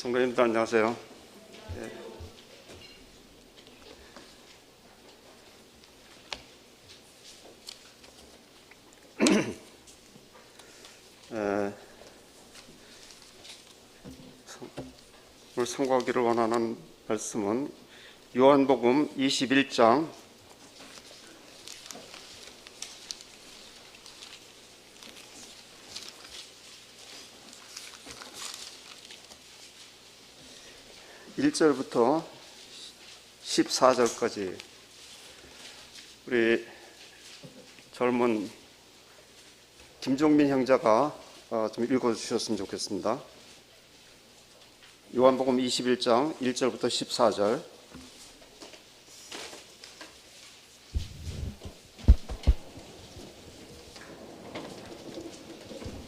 성도님들 안녕하세요. 오늘 선고하기를 원하는 말씀은 요한복음 21장 1절부터 14절까지 우리 젊은 김종민 형제가 좀 읽어주셨으면 좋겠습니다. 요한복음 21장 1절부터 14절.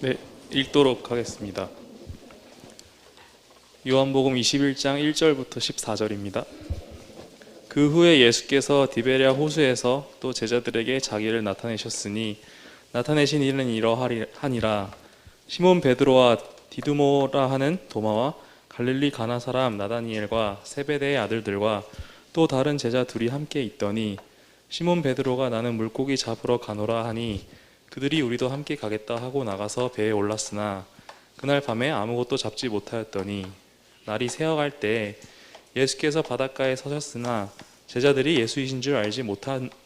네, 읽도록 하겠습니다. 요한복음 21장 1절부터 14절입니다. 그 후에 예수께서 디베랴 호수에서 또 제자들에게 자기를 나타내셨으니 나타내신 일은 이러하니라. 시몬 베드로와 디두모라 하는 도마와 갈릴리 가나 사람 나다니엘과 세베대의 아들들과 또 다른 제자 둘이 함께 있더니 시몬 베드로가 나는 물고기 잡으러 가노라 하니 그들이 우리도 함께 가겠다 하고 나가서 배에 올랐으나 그날 밤에 아무것도 잡지 못하였더니 날이 새어갈 때 예수께서 바닷가에 서셨으나 제자들이 예수이신 줄 알지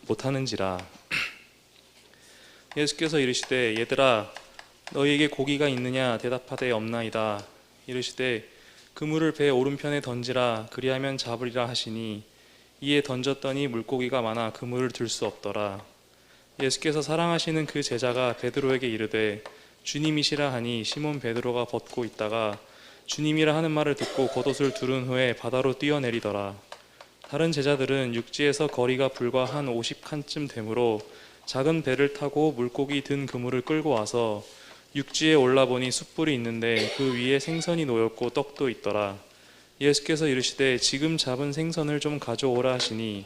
못하는지라. 예수께서 이르시되 얘들아 너희에게 고기가 있느냐 대답하되 없나이다. 이르시되 그물을 배 오른편에 던지라 그리하면 잡으리라 하시니 이에 던졌더니 물고기가 많아 그물을 들 수 없더라. 예수께서 사랑하시는 그 제자가 베드로에게 이르되 주님이시라 하니 시몬 베드로가 벗고 있다가 주님이라 하는 말을 듣고 겉옷을 두른 후에 바다로 뛰어내리더라. 다른 제자들은 육지에서 거리가 불과 한 50칸쯤 되므로 작은 배를 타고 물고기 든 그물을 끌고 와서 육지에 올라보니 숯불이 있는데 그 위에 생선이 놓였고 떡도 있더라. 예수께서 이르시되 지금 잡은 생선을 좀 가져오라 하시니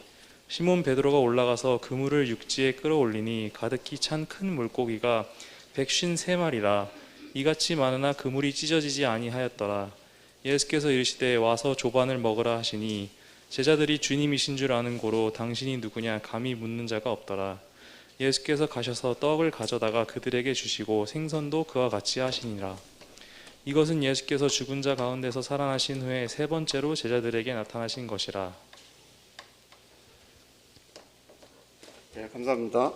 시몬 베드로가 올라가서 그물을 육지에 끌어올리니 가득히 찬 큰 물고기가 153마리라. 이같이 많으나 그물이 찢어지지 아니하였더라. 예수께서 이르시되 와서 조반을 먹으라 하시니 제자들이 주님이신 줄 아는 고로 당신이 누구냐 감히 묻는 자가 없더라. 예수께서 가셔서 떡을 가져다가 그들에게 주시고 생선도 그와 같이 하시니라. 이것은 예수께서 죽은 자 가운데서 살아나신 후에 세 번째로 제자들에게 나타나신 것이라. 네, 감사합니다.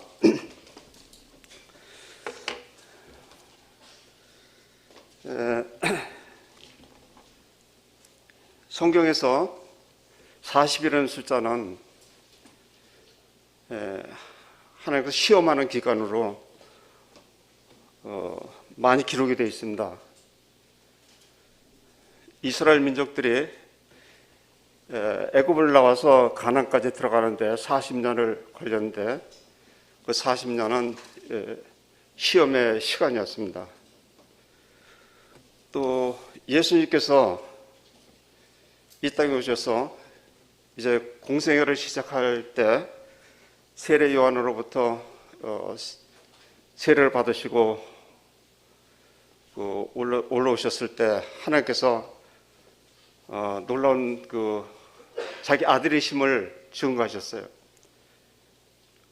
성경에서 40이라는 숫자는 하나님께서 시험하는 기간으로 많이 기록이 되어 있습니다. 이스라엘 민족들이 애굽을 나와서 가나안까지 들어가는데 40년을 걸렸는데 그 40년은 시험의 시간이었습니다. 또 예수님께서 이 땅에 오셔서 이제 공생애를 시작할 때 세례 요한으로부터 세례를 받으시고 올라오셨을 때 하나님께서 놀라운 자기 아들이심을 증거하셨어요.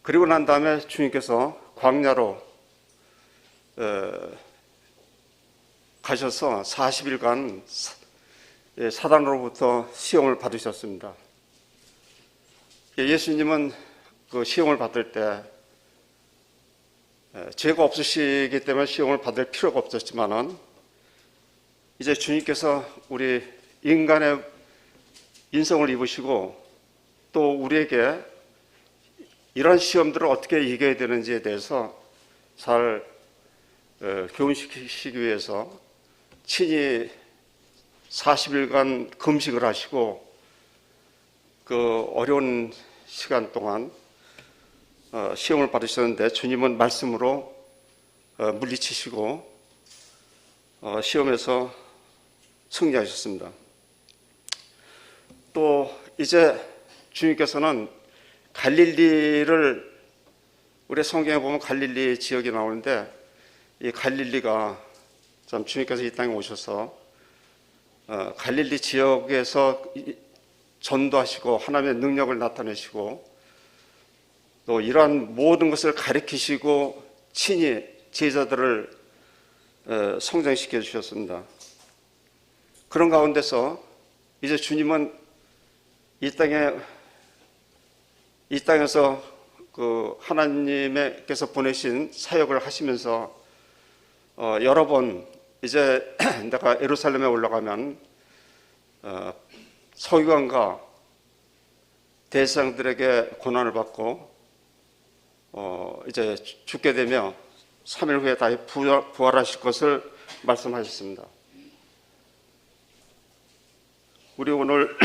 그리고 난 다음에 주님께서 광야로 가셔서 40일간 사단으로부터 시험을 받으셨습니다. 예수님은 그 시험을 받을 때 죄가 없으시기 때문에 시험을 받을 필요가 없었지만은 이제 주님께서 우리 인간의 인성을 입으시고 또 우리에게 이런 시험들을 어떻게 이겨야 되는지에 대해서 잘 교훈시키기 위해서 친히 40일간 금식을 하시고 그 어려운 시간 동안 시험을 받으셨는데 주님은 말씀으로 물리치시고 시험에서 승리하셨습니다. 또 이제 주님께서는 갈릴리를 우리 성경에 보면 갈릴리 지역이 나오는데 이 갈릴리가 참 주님께서 이 땅에 오셔서 갈릴리 지역에서 전도하시고 하나님의 능력을 나타내시고 또 이러한 모든 것을 가르치시고 친히 제자들을 성장시켜 주셨습니다. 그런 가운데서 이제 주님은 이 땅에서 그 하나님께서 보내신 사역을 하시면서 여러 번 이제 내가 예루살렘에 올라가면 서기관과 대제사장들에게 고난을 받고 이제 죽게 되며 3일 후에 다시 부활하실 것을 말씀하셨습니다. 우리 오늘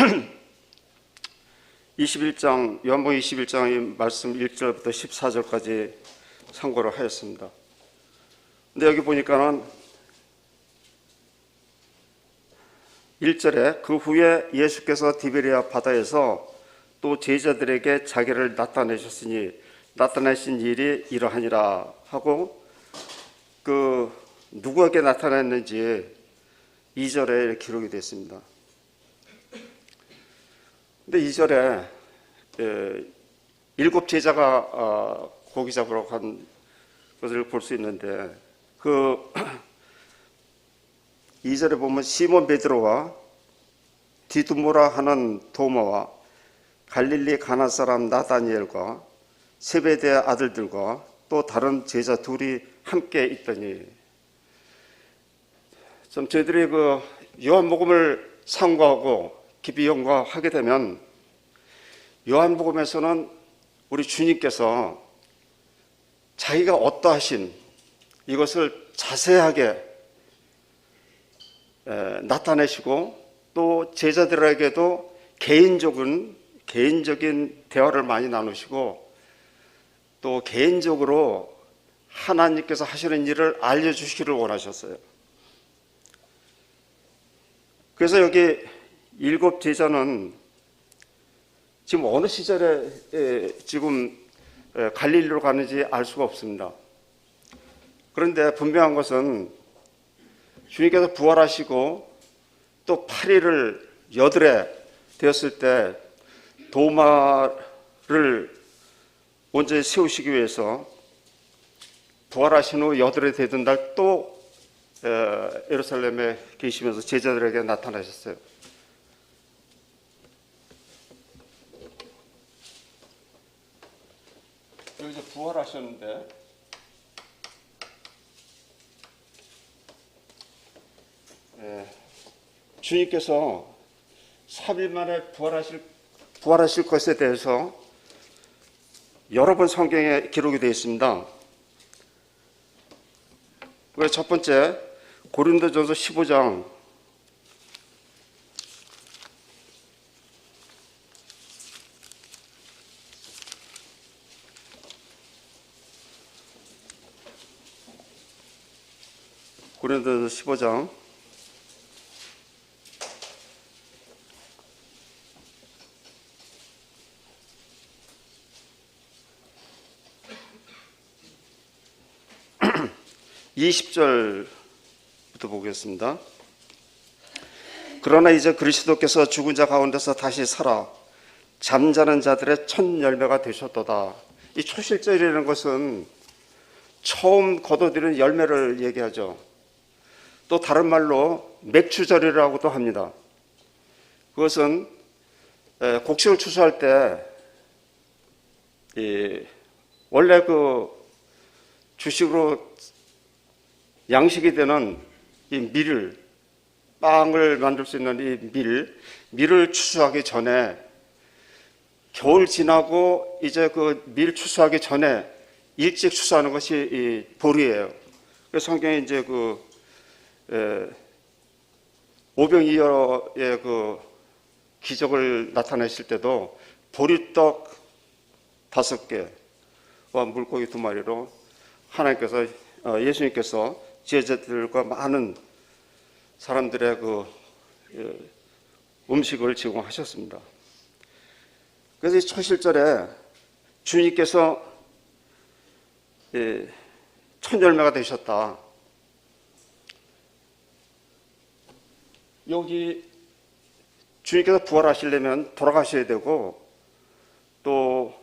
21장 요한복음 21장의 말씀 1절부터 14절까지 참고를 하였습니다. 근데 여기 보니까는 1절에 그 후에 예수께서 디베리아 바다에서 또 제자들에게 자기를 나타내셨으니 나타내신 일이 이러하니라 하고 그 누구에게 나타났는지 2절에 기록이 되어 있습니다. 근데 2절에 7 제자가 고기 잡으러 간 것을 볼 수 있는데 그 2절에 보면 시몬 베드로와 디두모라 하는 도마와 갈릴리 가나 사람 나다니엘과 세베대의 아들들과 또 다른 제자 둘이 함께 있더니 좀 저희들이 그 요한복음을 상고하고 깊이 연구하게 되면 요한복음에서는 우리 주님께서 자기가 어떠하신 이것을 자세하게 나타내시고 또 제자들에게도 개인적인 대화를 많이 나누시고 또 개인적으로 하나님께서 하시는 일을 알려주시기를 원하셨어요. 그래서 여기 7 제자는 지금 어느 시절에 지금 갈릴리로 가는지 알 수가 없습니다. 그런데 분명한 것은 주님께서 부활하시고 또 8일을 여들에 되었을 때 도마를 온전히 세우시기 위해서 부활하신 후 여들에 되던 날 또 예루살렘에 계시면서 제자들에게 나타나셨어요. 여기서 부활하셨는데 주님께서 3일 만에 부활하실 것에 대해서 여러 번 성경에 기록이 되어 있습니다. 첫 번째 고린도전서 15장 15장 20절부터 보겠습니다. 그러나 이제 그리스도께서 죽은 자 가운데서 다시 살아 잠자는 자들의 첫 열매가 되셨도다. 이 초실절이라는 것은 처음 거둬들이는 열매를 얘기하죠. 또 다른 말로 맥추절이라고도 합니다. 그것은 곡식을 추수할 때 원래 그 주식으로 양식이 되는 이 밀, 빵을 만들 수 있는 이 밀을 추수하기 전에 겨울 지나고 이제 그 밀 추수하기 전에 일찍 추수하는 것이 이 보리예요. 그래서 성경에 이제 그 오병이어의 그 기적을 나타내실 때도 보리떡 5개와 물고기 2마리로 하나님께서 예수님께서 제자들과 많은 사람들의 그 음식을 제공하셨습니다. 그래서 이 초실절에 주님께서 첫 열매가 되셨다. 여기 주님께서 부활하시려면 돌아가셔야 되고, 또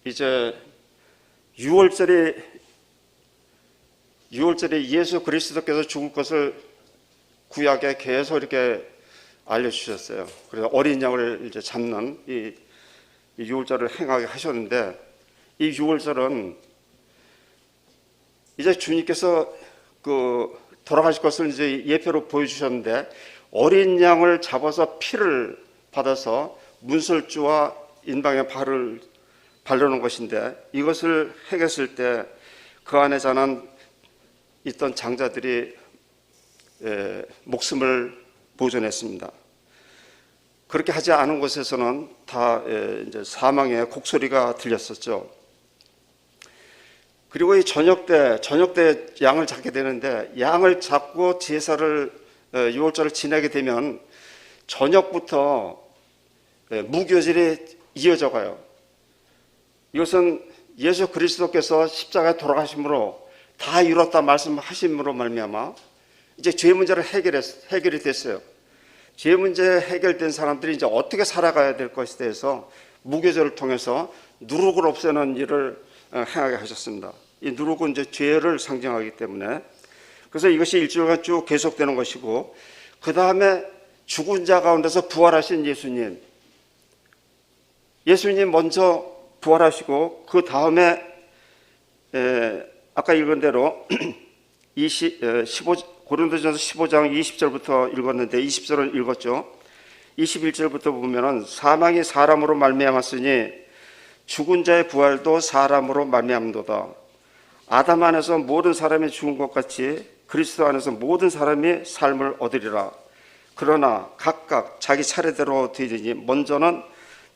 이제 6월절에 예수 그리스도께서 죽을 것을 구약에 계속 이렇게 알려주셨어요. 그래서 어린 양을 이제 잡는 이 6월절을 행하게 하셨는데, 이 6월절은 이제 주님께서 돌아가실 것을 이제 예표로 보여주셨는데, 어린 양을 잡아서 피를 받아서 문설주와 인방에 발을 바르는 것인데, 이것을 행했을 때 그 안에 있던 장자들이 목숨을 보존했습니다. 그렇게 하지 않은 곳에서는 다 이제 사망의 곡소리가 들렸었죠. 그리고 이 저녁 때 양을 잡게 되는데, 양을 잡고 제사를 6월절을 지내게 되면 저녁부터 무교절이 이어져 가요. 이것은 예수 그리스도께서 십자가에 돌아가심으로 다 이뤘다 말씀하심으로 말미암아 이제 죄 문제를 해결이 됐어요. 죄 문제 해결된 사람들이 이제 어떻게 살아가야 될 것에 대해서 무교절을 통해서 누룩을 없애는 일을 행하게 하셨습니다. 이 누룩은 이제 죄를 상징하기 때문에, 그래서 이것이 일주일간 쭉 계속되는 것이고, 그 다음에 죽은 자 가운데서 부활하신 예수님 먼저 부활하시고, 그 다음에 아까 읽은 대로 고린도전서 15장 20절부터 읽었는데 20절을 읽었죠. 21절부터 보면은 사망이 사람으로 말미암았으니 죽은 자의 부활도 사람으로 말미암도다. 아담 안에서 모든 사람이 죽은 것 같이 그리스도 안에서 모든 사람이 삶을 얻으리라. 그러나 각각 자기 차례대로 되리니 먼저는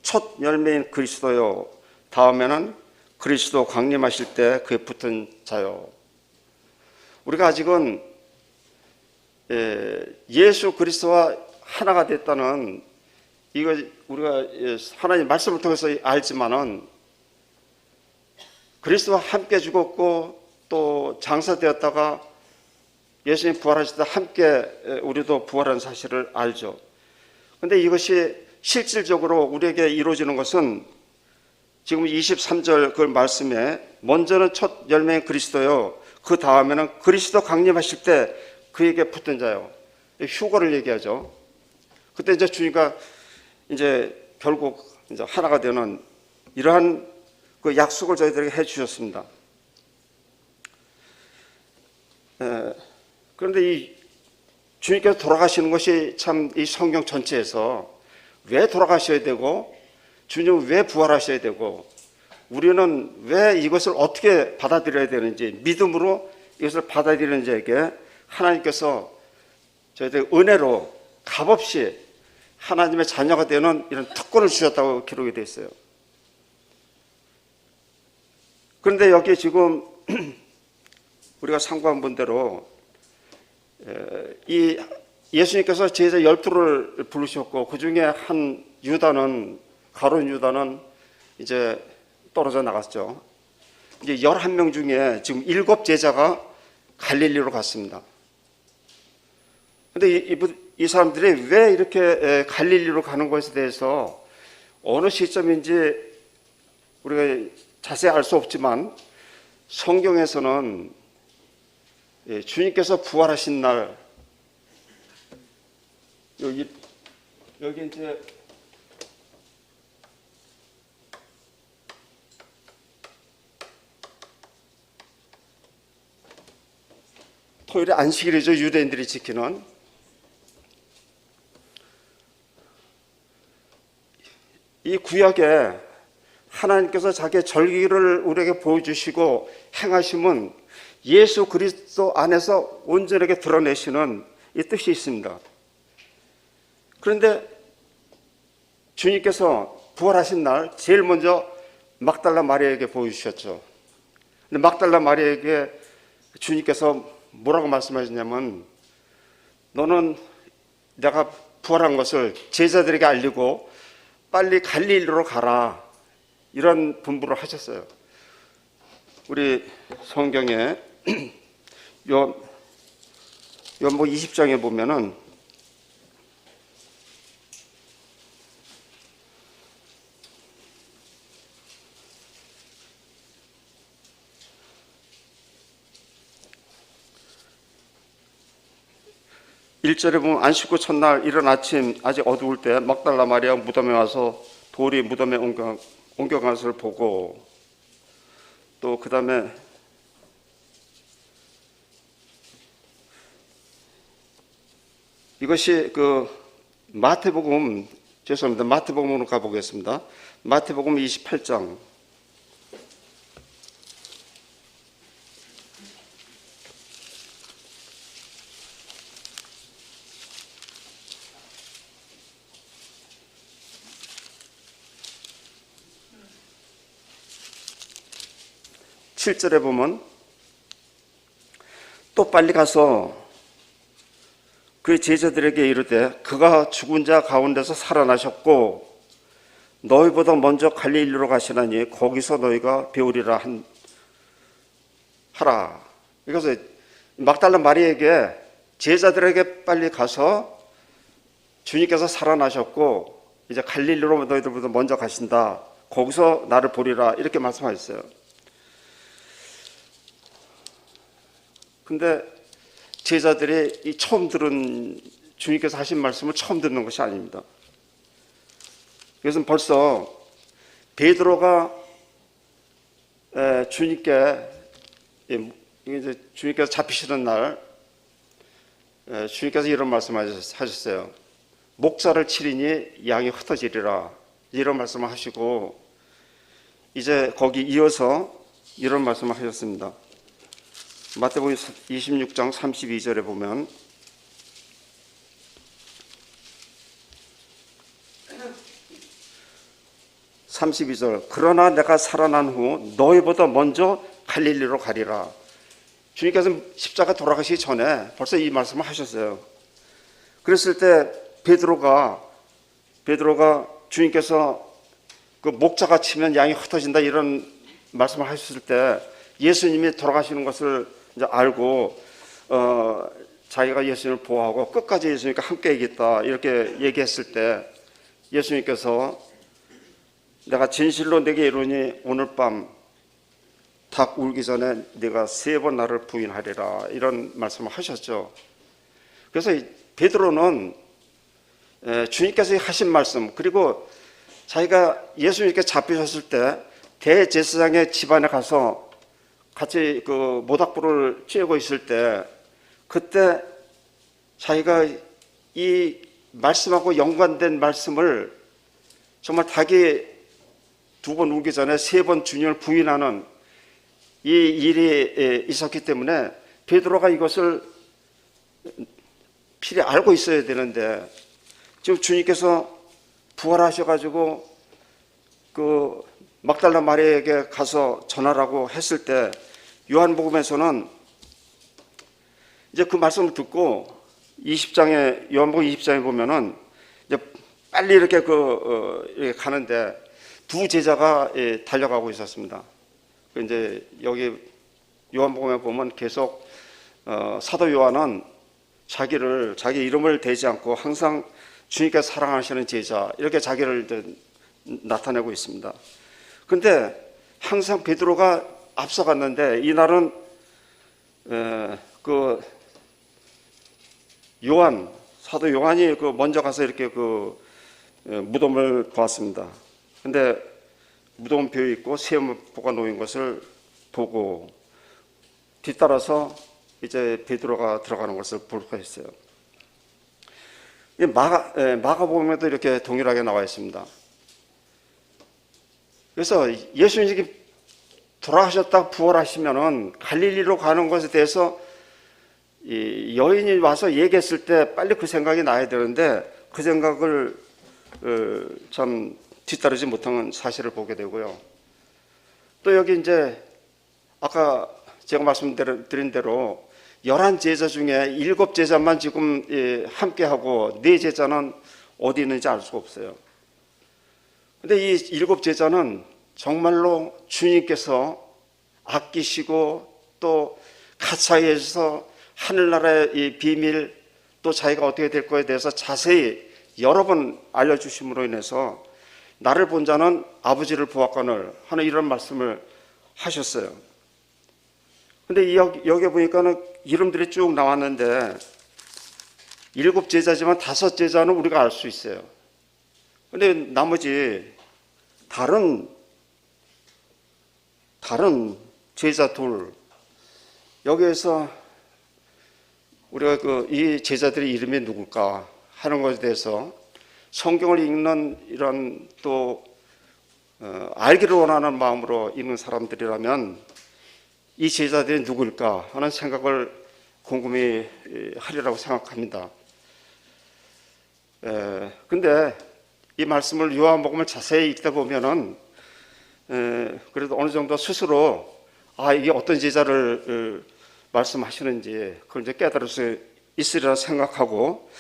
첫 열매인 그리스도요, 다음에는 그리스도 강림하실 때 그에 붙은 자요. 우리가 아직은 예수 그리스도와 하나가 됐다는, 이거 우리가 하나님 말씀을 통해서 알지만은, 그리스도와 함께 죽었고 또 장사되었다가 예수님 부활하실 때 함께 우리도 부활한 사실을 알죠. 그런데 이것이 실질적으로 우리에게 이루어지는 것은 지금 23절 그 말씀에 먼저는 첫 열매인 그리스도요, 그 다음에는 그리스도 강림하실 때 그에게 붙은 자요. 휴거를 얘기하죠. 그때 이제 주님과 이제 결국 이제 하나가 되는 이러한 그 약속을 저희들에게 해 주셨습니다. 그런데 이 주님께서 돌아가시는 것이 참 이 성경 전체에서 왜 돌아가셔야 되고, 주님은 왜 부활하셔야 되고, 우리는 왜 이것을 어떻게 받아들여야 되는지, 믿음으로 이것을 받아들이는 자에게 하나님께서 저희들 은혜로 값없이 하나님의 자녀가 되는 이런 특권을 주셨다고 기록이 되어 있어요. 그런데 여기 지금 우리가 상고한 분대로 이 예수님께서 제자 12를 부르셨고, 그 중에 한 유다는, 가룟 유다는 이제 떨어져 나갔죠. 이제 11명 중에 지금 7 제자가 갈릴리로 갔습니다. 근데 이 사람들이 왜 이렇게 갈릴리로 가는 것에 대해서 어느 시점인지 우리가 자세히 알 수 없지만, 성경에서는 주님께서 부활하신 날, 여기 이제 토요일에 안식일이죠. 유대인들이 지키는. 이 구약에 하나님께서 자기의 절기를 우리에게 보여주시고 행하심은 예수 그리스도 안에서 온전하게 드러내시는 이 뜻이 있습니다. 그런데 주님께서 부활하신 날 제일 먼저 막달라 마리아에게 보여주셨죠. 근데 막달라 마리아에게 주님께서 뭐라고 말씀하셨냐면, 너는 내가 부활한 것을 제자들에게 알리고 빨리 갈릴리로 가라, 이런 분부를 하셨어요. 우리 성경에 요한복음 20장에 보면은 1절에 보면 안식구 첫날 이른 아침 아직 어두울 때 막달라 마리아 무덤에 와서 돌이 무덤에 옮겨간 것을 보고, 또 그 다음에 이것이 그 마태복음, 죄송합니다. 마태복음으로 가보겠습니다. 마태복음 28장 7절에 보면 또 빨리 가서 그 제자들에게 이르되 그가 죽은 자 가운데서 살아나셨고 너희보다 먼저 갈릴리로 가시나니 거기서 너희가 배우리라 하라. 그래서 막달라 마리아에게 제자들에게 빨리 가서 주님께서 살아나셨고 이제 갈릴리로 너희들보다 먼저 가신다. 거기서 나를 보리라. 이렇게 말씀하셨어요. 근데 제자들이 이 처음 들은 주님께서 하신 말씀을 처음 듣는 것이 아닙니다. 그래서 벌써 베드로가 주님께 이제 주님께서 잡히시는 날 주님께서 이런 말씀하셨어요. 목자를 치리니 양이 흩어지리라. 이런 말씀을 하시고 이제 거기 이어서 이런 말씀을 하셨습니다. 마태복음 26장 32절에 보면 그러나 내가 살아난 후 너희보다 먼저 갈릴리로 가리라. 주님께서 십자가 돌아가시기 전에 벌써 이 말씀을 하셨어요. 그랬을 때 베드로가 주님께서 그 목자가 치면 양이 흩어진다 이런 말씀을 하셨을 때 예수님이 돌아가시는 것을 이제 알고 자기가 예수님을 보호하고 끝까지 예수님과 함께 있겠다 이렇게 얘기했을 때 예수님께서 내가 진실로 내게 이르니 오늘 밤 닭 울기 전에 네가 3번 나를 부인하리라 이런 말씀을 하셨죠. 그래서 베드로는 주님께서 하신 말씀 그리고 자기가 예수님께 잡히셨을 때 대제사장의 집안에 가서 같이 그 모닥불을 쬐고 있을 때 그때 자기가 이 말씀하고 연관된 말씀을 정말 닭이 2번 울기 전에 3번 주님을 부인하는 이 일이 있었기 때문에 베드로가 이것을 필히 알고 있어야 되는데 지금 주님께서 부활하셔가지고 그 막달라 마리아에게 가서 전하라고 했을 때 요한복음에서는 이제 그 말씀을 듣고 20장에 요한복음 20장에 보면은 이제 빨리 이렇게 이렇게 가는데 두 제자가 달려가고 있었습니다. 이제 여기 요한복음에 보면 계속 사도 요한은 자기 이름을 대지 않고 항상 주님께서 사랑하시는 제자 이렇게 자기를 이제 나타내고 있습니다. 근데 항상 베드로가 앞서갔는데 이날은 그 사도 요한이 그 먼저 가서 이렇게 그 무덤을 보았습니다. 근데 무덤 비어 있고 세모가 놓인 것을 보고 뒤따라서 이제 베드로가 들어가는 것을 불쾌했어요. 마가복음에도 이렇게 동일하게 나와 있습니다. 그래서 예수님이 돌아가셨다 부활하시면은 갈릴리로 가는 것에 대해서 이 여인이 와서 얘기했을 때 빨리 그 생각이 나야 되는데 그 생각을 참 뒤따르지 못한 사실을 보게 되고요. 또 여기 이제 아까 제가 말씀드린 대로 11제자 중에 7제자만 지금 함께하고 4제자는 어디 있는지 알 수가 없어요. 근데 이 7제자는 정말로 주님께서 아끼시고 또 가차에서 하늘나라의 이 비밀 또 자기가 어떻게 될 거에 대해서 자세히 여러 번 알려주심으로 인해서 나를 본 자는 아버지를 보았거늘 하는 이런 말씀을 하셨어요. 근데 여기 보니까는 이름들이 쭉 나왔는데 7 제자지만 5 제자는 우리가 알 수 있어요. 근데 나머지 다른 제자 둘, 여기에서 우리가 이 제자들의 이름이 누굴까 하는 것에 대해서 성경을 읽는 이런 또 알기를 원하는 마음으로 읽는 사람들이라면 이 제자들이 누굴까 하는 생각을 곰곰이 하리라고 생각합니다. 근데 이 말씀을 요한복음을 자세히 읽다 보면은 그래도 어느 정도 스스로 이게 어떤 제자를 말씀하시는지 그걸 이제 깨달을 수 있으리라 생각하고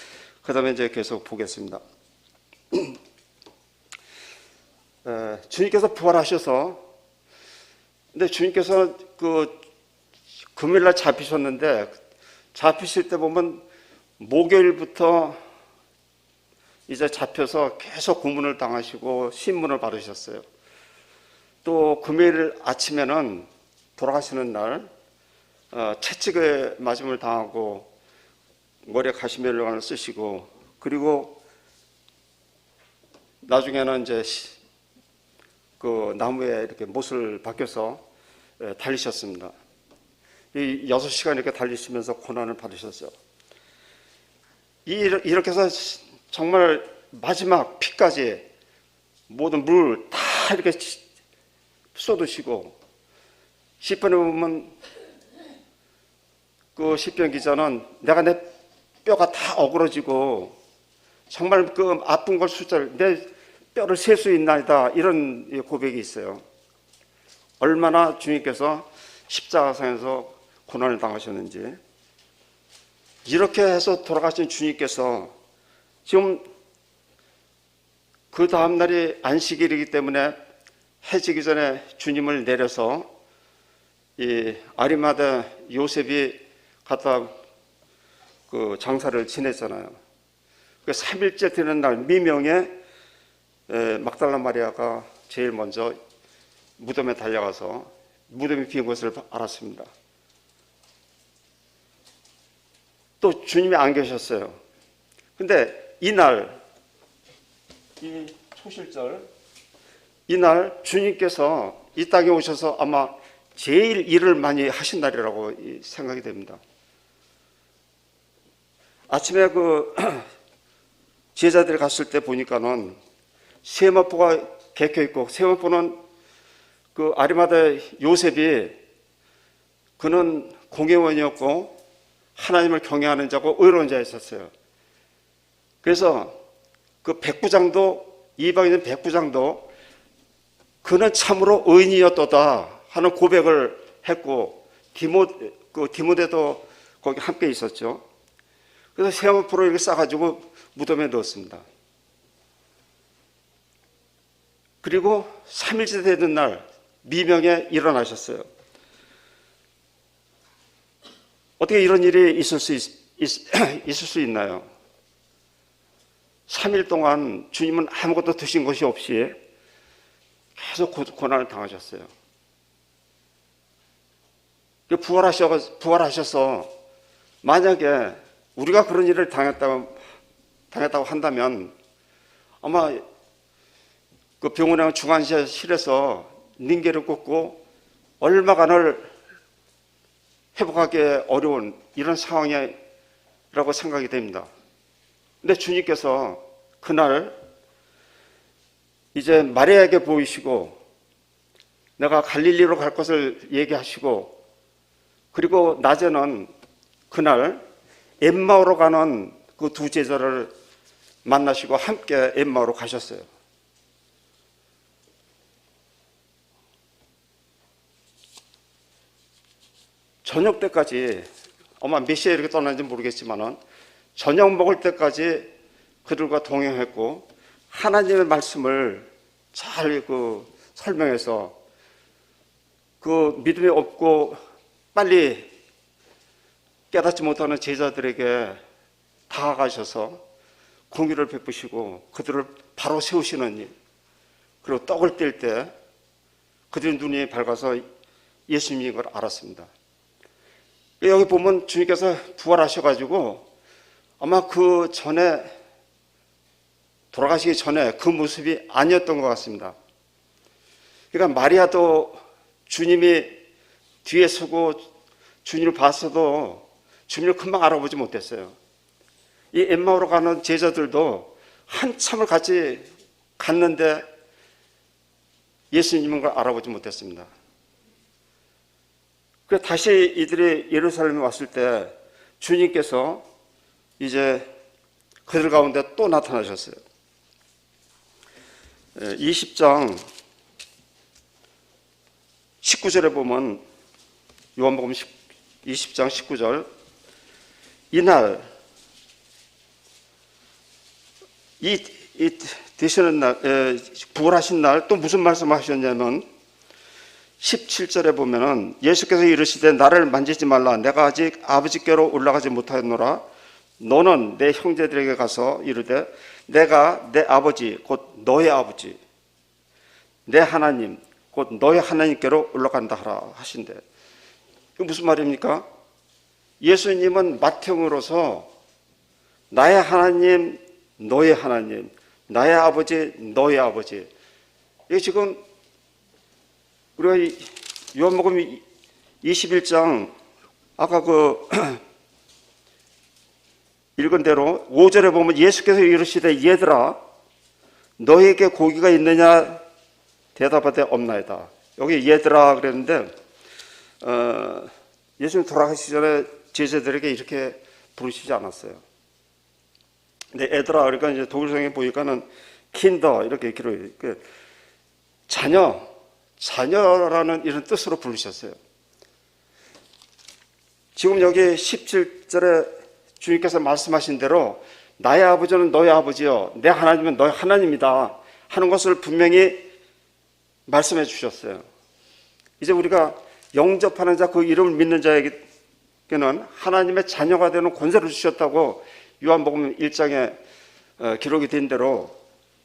그 다음에 이제 계속 보겠습니다. 주님께서 부활하셔서, 근데 주님께서 금요일날 잡히셨는데, 잡히실 때 보면 목요일부터 이제 잡혀서 계속 고문을 당하시고 신문을 받으셨어요. 또 금요일 아침에는 돌아가시는 날 채찍에 맞음을 당하고 머리에 가시면을 쓰시고, 그리고 나중에는 이제 그 나무에 이렇게 못을 박혀서 달리셨습니다. 이 6시간 이렇게 달리시면서 고난을 받으셨어요. 이렇게 해서 정말 마지막 피까지 모든 물 다 이렇게 쏟으시고, 시편에 보면 그 시편 기자는 내가 내 뼈가 다 어그러지고 정말 그 아픈 걸 숫자를 내 뼈를 셀 수 있나이다, 이런 고백이 있어요. 얼마나 주님께서 십자가상에서 고난을 당하셨는지. 이렇게 해서 돌아가신 주님께서 지금 그 다음 날이 안식일이기 때문에 해지기 전에 주님을 내려서 이 아리마다 요셉이 갔다 그 장사를 지냈잖아요. 그 3일째 되는 날 미명에 막달라 마리아가 제일 먼저 무덤에 달려가서 무덤이 빈 것을 알았습니다. 또 주님이 안 계셨어요. 근데 이날, 이 초실절, 이날 주님께서 이 땅에 오셔서 아마 제일 일을 많이 하신 날이라고 생각이 됩니다. 아침에 그 제자들이 갔을 때 보니까는 세마포가 개켜 있고, 세마포는 그 아리마다 요셉이 그는 공회원이었고 하나님을 경외하는 자고 의로운 자였었어요. 그래서 그 백부장도, 이방인 백부장도 그는 참으로 의인이었도다 하는 고백을 했고, 디모데도 거기 함께 있었죠. 그래서 세마포로 이렇게 싸가지고 무덤에 넣었습니다. 그리고 3일째 되는 날 미명에 일어나셨어요. 어떻게 이런 일이 있을 수 있나요? 3일 동안 주님은 아무것도 드신 것이 없이 계속 고난을 당하셨어요. 부활하셔서 만약에 우리가 그런 일을 당했다고 한다면 아마 그 병원의 중환자실에서 닌게를 꽂고 얼마간을 회복하기 어려운 이런 상황이라고 생각이 됩니다. 근데 주님께서 그날 이제 마리아에게 보이시고 내가 갈릴리로 갈 것을 얘기하시고, 그리고 낮에는 그날 엠마오로 가는 그 2 제자를 만나시고 함께 엠마오로 가셨어요. 저녁 때까지, 아마 몇 시에 이렇게 떠났는지 모르겠지만은 저녁 먹을 때까지 그들과 동행했고 하나님의 말씀을 잘 설명해서 그 믿음이 없고 빨리 깨닫지 못하는 제자들에게 다가가셔서 공의를 베푸시고 그들을 바로 세우시는 일, 그리고 떡을 뗄 때 그들의 눈이 밝아서 예수님인 걸 알았습니다. 여기 보면 주님께서 부활하셔가지고 아마 그 전에 돌아가시기 전에 그 모습이 아니었던 것 같습니다. 그러니까 마리아도 주님이 뒤에 서고 주님을 봤어도 주님을 금방 알아보지 못했어요. 이 엠마오로 가는 제자들도 한참을 같이 갔는데 예수님은 걸 알아보지 못했습니다. 그래서 다시 이들이 예루살렘에 왔을 때 주님께서 이제 그들 가운데 또 나타나셨어요. 20장 19절에 보면 요한복음 20장 19절 이날 이 되시는 날 부활하신 날 또 무슨 말씀하셨냐면 17절에 보면은 예수께서 이르시되 나를 만지지 말라 내가 아직 아버지께로 올라가지 못하였노라 너는 내 형제들에게 가서 이르되 내가 내 아버지 곧 너의 아버지 내 하나님 곧 너의 하나님께로 올라간다 하라 하신대. 이게 무슨 말입니까? 예수님은 맏형으로서 나의 하나님 너의 하나님 나의 아버지 너의 아버지 이게 지금 우리가 요한복음 21장 아까 그 읽은 대로 5절에 보면 예수께서 이르시되 얘들아 너에게 고기가 있느냐 대답하되 없나이다. 여기 얘들아 그랬는데 예수님 돌아가시기 전에 제자들에게 이렇게 부르시지 않았어요. 근데 애들아 그러니까 이제 독일성에 보니까는 킨더 이렇게 기록해요. 자녀라는 이런 뜻으로 부르셨어요. 지금 여기 17절에 주님께서 말씀하신 대로 나의 아버지는 너의 아버지요 내 하나님은 너의 하나님이다 하는 것을 분명히 말씀해 주셨어요. 이제 우리가 영접하는 자 그 이름을 믿는 자에게는 하나님의 자녀가 되는 권세를 주셨다고 요한복음 1장에 기록이 된 대로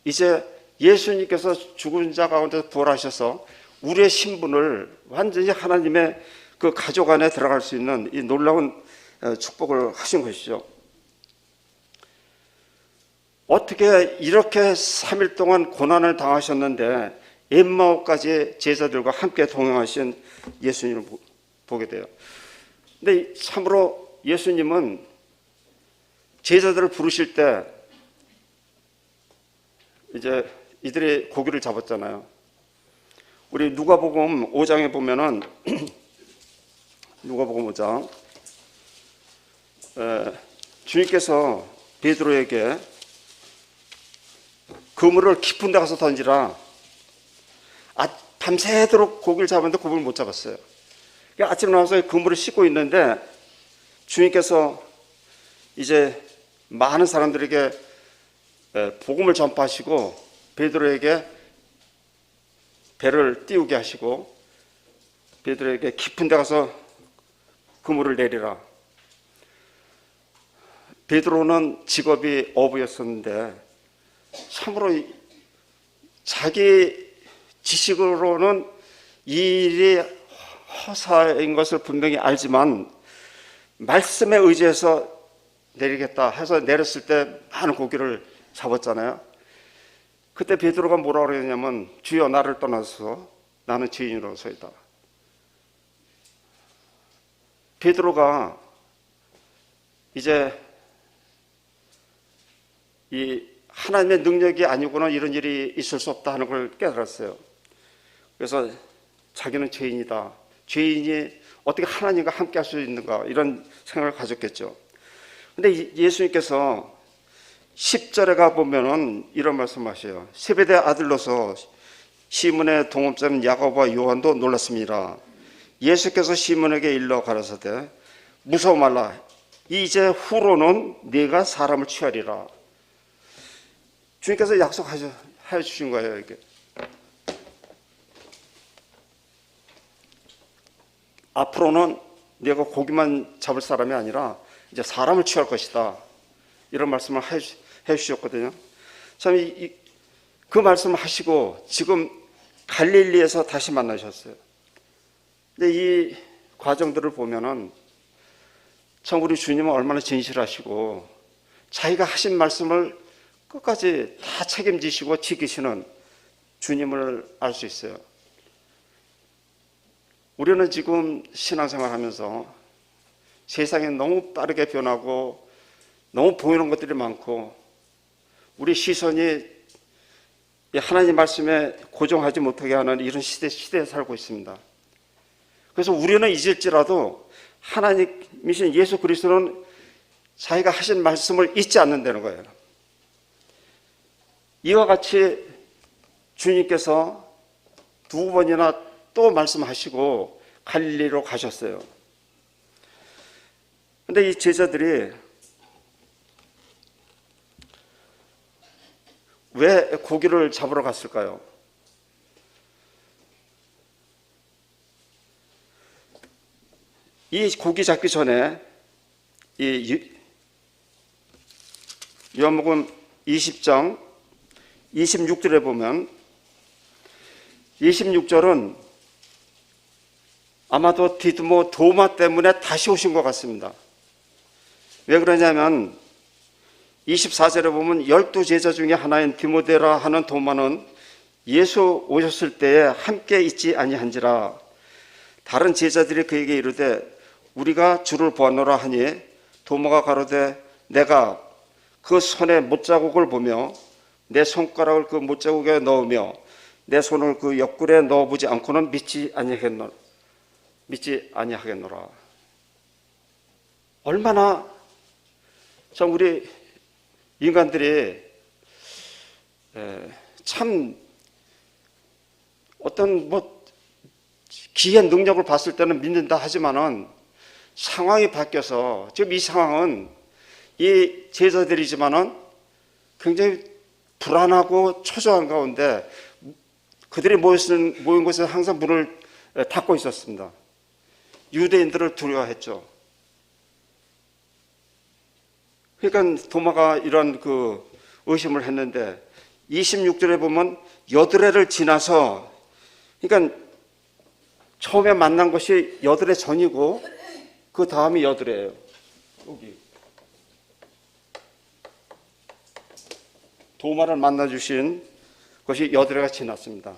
이제 예수님께서 죽은 자 가운데서 부활하셔서 우리의 신분을 완전히 하나님의 그 가족 안에 들어갈 수 있는 이 놀라운 축복을 하신 것이죠. 어떻게 이렇게 3일 동안 고난을 당하셨는데 엠마오까지 제자들과 함께 동행하신 예수님을 보게 돼요. 근데 참으로 예수님은 제자들을 부르실 때 이제 이들이 고기를 잡았잖아요. 우리 누가복음 5장에 보면은 누가복음 5장 주님께서 베드로에게 그물을 깊은 데 가서 던지라. 밤새도록 고기를 잡았는데 고기를 못 잡았어요. 그러니까 아침에 나와서 그물을 씻고 있는데 주님께서 이제 많은 사람들에게 복음을 전파하시고 베드로에게 배를 띄우게 하시고 베드로에게 깊은 데 가서 그물을 내리라. 베드로는 직업이 어부였었는데 참으로 자기 지식으로는 이 일이 허사인 것을 분명히 알지만 말씀에 의지해서 내리겠다 해서 내렸을 때 많은 고기를 잡았잖아요. 그때 베드로가 뭐라고 그랬냐면 주여 나를 떠나서 나는 죄인으로서이다. 베드로가 이제 이 하나님의 능력이 아니고는 이런 일이 있을 수 없다 하는 걸 깨달았어요. 그래서 자기는 죄인이다. 죄인이 어떻게 하나님과 함께 할 수 있는가 이런 생각을 가졌겠죠. 근데 예수님께서 10절에 가보면은 이런 말씀하셔요. 세베대 아들로서 시몬의 동업자는 야고보와 요한도 놀랐습니다. 예수께서 시몬에게 일러 가라사대 무서워 말라. 이제 후로는 네가 사람을 취하리라. 주님께서 약속해 주신 거예요. 이게 앞으로는 네가 고기만 잡을 사람이 아니라 이제 사람을 취할 것이다. 이런 말씀을 해 주셨거든요. 참 그 말씀을 하시고 지금 갈릴리에서 다시 만나셨어요. 근데 이 과정들을 보면은 참 우리 주님은 얼마나 진실하시고 자기가 하신 말씀을 끝까지 다 책임지시고 지키시는 주님을 알 수 있어요. 우리는 지금 신앙생활 하면서 세상이 너무 빠르게 변하고 너무 보이는 것들이 많고 우리 시선이 하나님 말씀에 고정하지 못하게 하는 이런 시대에 살고 있습니다. 그래서 우리는 잊을지라도 하나님이신 예수 그리스도는 자기가 하신 말씀을 잊지 않는다는 거예요. 이와 같이 주님께서 두 번이나 또 말씀하시고 갈릴리로 가셨어요. 근데 이 제자들이 왜 고기를 잡으러 갔을까요? 이 고기 잡기 전에 이 요한복음 20장 26절에 보면 26절은 아마도 디두모 도마 때문에 다시 오신 것 같습니다. 왜 그러냐면 24절에 보면 12제자 중에 하나인 디모데라 하는 도마는 예수 오셨을 때에 함께 있지 아니한지라. 다른 제자들이 그에게 이르되 우리가 주를 보았노라 하니 도마가 가로되 내가 그 손에 못자국을 보며 내 손가락을 그 못자국에 넣으며 내 손을 그 옆구리에 넣어보지 않고는 믿지 아니하겠노라. 얼마나 참 우리 인간들이 참 어떤 기이한 능력을 봤을 때는 믿는다 하지만은 상황이 바뀌어서 지금 이 상황은 이 제자들이지만은 굉장히 불안하고 초조한 가운데 그들이 모인 곳에 항상 문을 닫고 있었습니다. 유대인들을 두려워했죠. 그러니까 도마가 이런 의심을 했는데 26절에 보면 여드레를 지나서, 그러니까 처음에 만난 것이 여드레 전이고 그 다음이 여드레예요. 여기 도마를 만나 주신 것이 여드레가 지났습니다.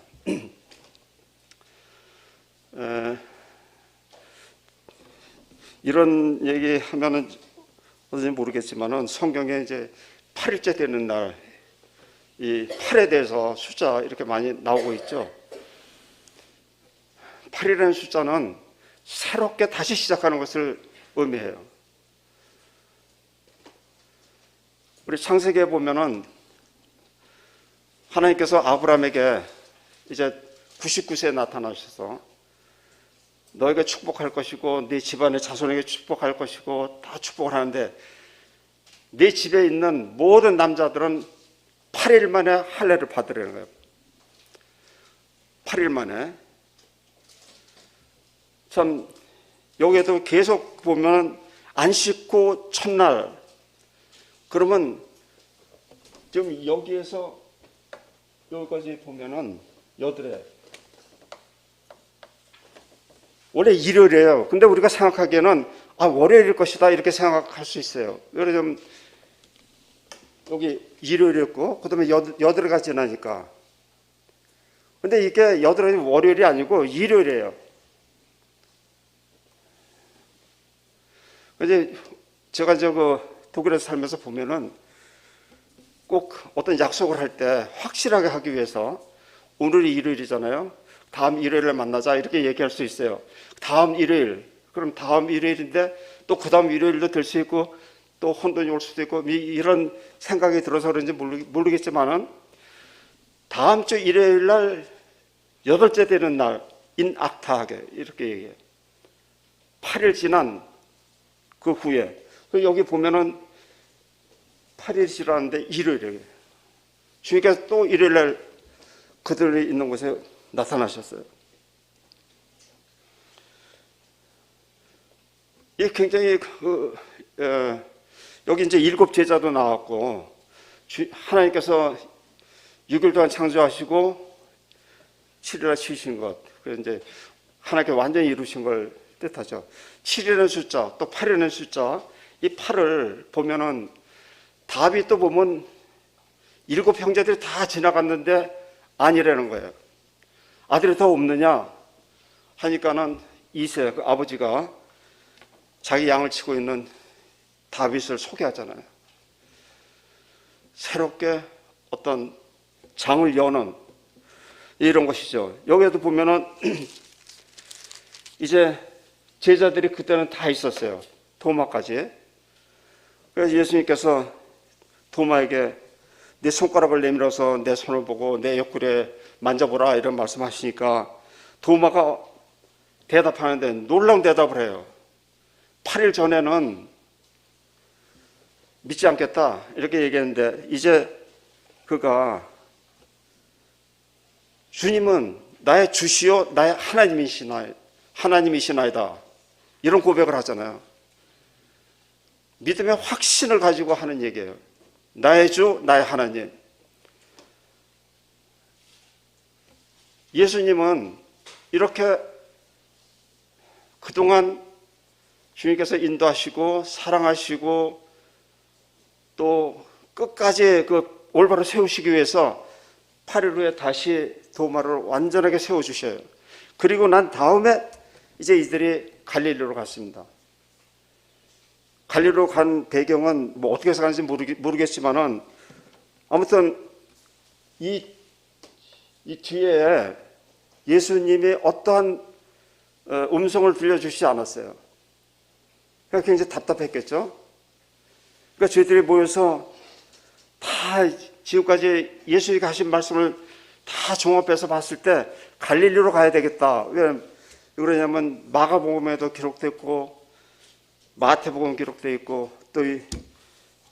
이런 얘기 하면은 어떤지 모르겠지만은 성경에 이제 8일째 되는 날, 이 8에 대해서 숫자 이렇게 많이 나오고 있죠. 8이라는 숫자는 새롭게 다시 시작하는 것을 의미해요. 우리 창세기에 보면은 하나님께서 아브라함에게 이제 99세에 나타나셔서 너에게 축복할 것이고 네 집안의 자손에게 축복할 것이고 다 축복을 하는데 네 집에 있는 모든 남자들은 8일 만에 할례를 받으라는 거예요. 8일 만에. 참 여기에도 계속 보면 안식구 첫날, 그러면 지금 여기에서 여기까지 보면은 여드레 원래 일요일이에요. 근데 우리가 생각하기에는 월요일일 것이다 이렇게 생각할 수 있어요. 그래서 좀 여기 일요일이었고 그다음에 여드레가 지나니까. 근데 이게 여드레는 월요일이 아니고 일요일이에요. 이제 제가 독일에서 살면서 보면은 꼭 어떤 약속을 할 때 확실하게 하기 위해서 오늘이 일요일이잖아요. 다음 일요일에 만나자 이렇게 얘기할 수 있어요. 다음 일요일, 그럼 다음 일요일인데 또 그 다음 일요일도 될 수 있고 또 혼돈이 올 수도 있고 이런 생각이 들어서 그런지 모르겠지만은 다음 주 일요일 날 8째 되는 날 인악타하게 이렇게 얘기해요. 8일 지난 그 후에 여기 보면은 8일 지났는데 일요일이에요. 주님께서 또 일요일 날 그들이 있는 곳에 나타나셨어요. 이 굉장히 여기 이제 7 제자도 나왔고 하나님께서 6일 동안 창조하시고 7일날 쉬신 것, 그래서 이제 하나님께 완전히 이루신 걸 뜻하죠. 7이라는 숫자 또 8이라는 숫자, 이 8을 보면은 답이 또 보면 7 형제들이 다 지나갔는데 아니라는 거예요. 아들이 더 없느냐 하니까는 이세 그 아버지가 자기 양을 치고 있는 다윗을 소개하잖아요. 새롭게 어떤 장을 여는 이런 것이죠. 여기에도 보면은 이제 제자들이 그때는 다 있었어요. 도마까지. 그래서 예수님께서 도마에게 네 손가락을 내밀어서 내 손을 보고 내 옆구리에 만져보라 이런 말씀하시니까 도마가 대답하는데 놀라운 대답을 해요. 8일 전에는 믿지 않겠다 이렇게 얘기했는데 이제 그가 주님은 나의 주시요 나의 하나님이시나이다 이런 고백을 하잖아요. 믿음의 확신을 가지고 하는 얘기예요. 나의 주 나의 하나님. 예수님은 이렇게 그동안 주님께서 인도하시고 사랑하시고 또 끝까지 그 올바로 세우시기 위해서 8일 후에 다시 도마를 완전하게 세워주셔요. 그리고 난 다음에 이제 이들이 갈릴리로 갔습니다. 갈릴리로 간 배경은 뭐 어떻게 해서 가는지 모르겠지만은 아무튼 이 뒤에 예수님이 어떠한 음성을 들려주시지 않았어요. 그러니까 굉장히 답답했겠죠. 그러니까 저희들이 모여서 다 지금까지 예수님이 하신 말씀을 다 종합해서 봤을 때 갈릴리로 가야 되겠다. 왜 그러냐면 마가복음에도 기록됐고 마태복음 기록되어 있고 또 이